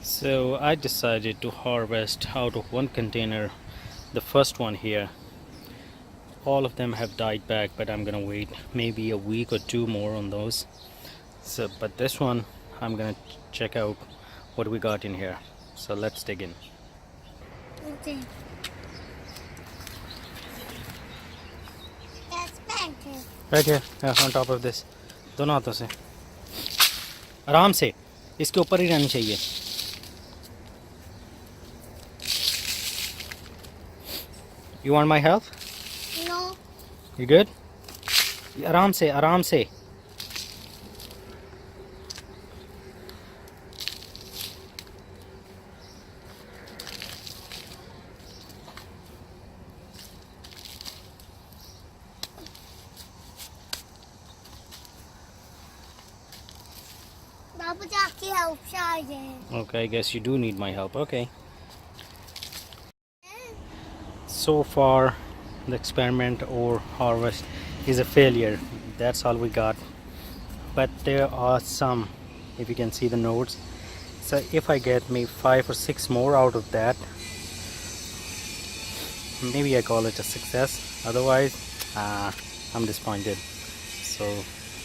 So I decided to harvest out of one container, the first one here. All of them have died back, but I'm gonna wait maybe a week or two more on those. So, but this one, I'm gonna check out what we got in here. So let's dig in. Okay. That's better. Right here, on top of this. दोनों हाथों से आराम से इसके ऊपर ही रहनी चाहिए. You want my help? No. You good? आराम से आराम से. Babu Jackie help Sergeant. Okay, I guess you do need my help. Okay. So far, the experiment or harvest is a failure. That's all we got. But there are some, if you can see the nodes. So if I get maybe 5 or 6 more out of that, maybe I call it a success. Otherwise, I'm disappointed. So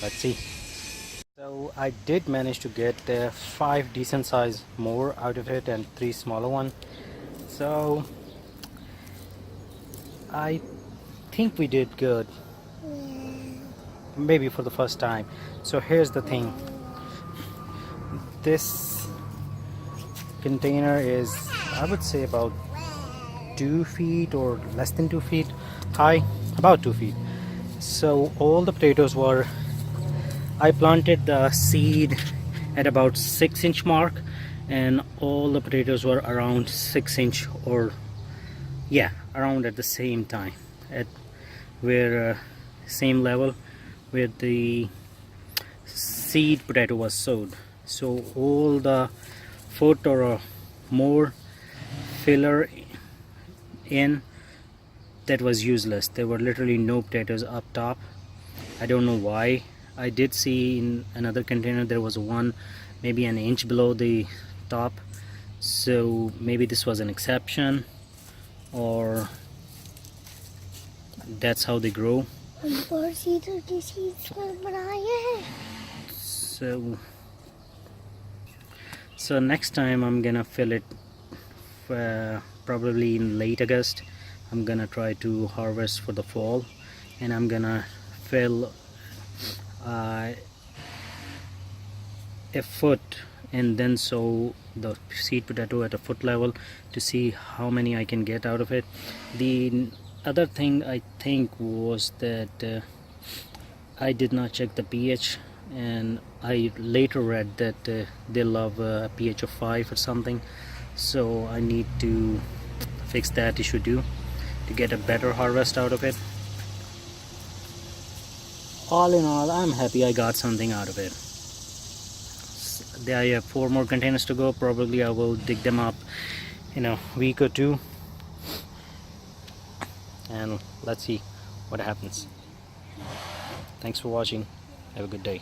let's see. So I did manage to get 5 decent size more out of it and 3 smaller one. So I think we did good, maybe for the first time. So here's the thing, this container is, I would say, about 2 feet or less than 2 feet high, about 2 feet. So all the potatoes were, I planted the seed at about 6-inch mark, and all the potatoes were around 6-inch, or yeah, around at the same time, at where same level where the seed potato was sowed. So all the foot or more filler in, that was useless. There were literally no potatoes up top. I don't know why. I did see in another container there was one maybe an inch below the top, so maybe this was an exception, or that's how they grow. So next time I'm gonna fill it probably in late August. I'm gonna try to harvest for the fall, and I'm gonna fill a foot and then sow the seed potato at a foot level to see how many I can get out of it. The other thing I think was that I did not check the pH, and I later read that they love a pH of 5 or something, so I need to fix that issue too to get a better harvest out of it. All in all, I'm happy I got something out of it. There I have 4 more containers to go. Probably I will dig them up in a week or two, and let's see what happens. Thanks for watching. Have a good day.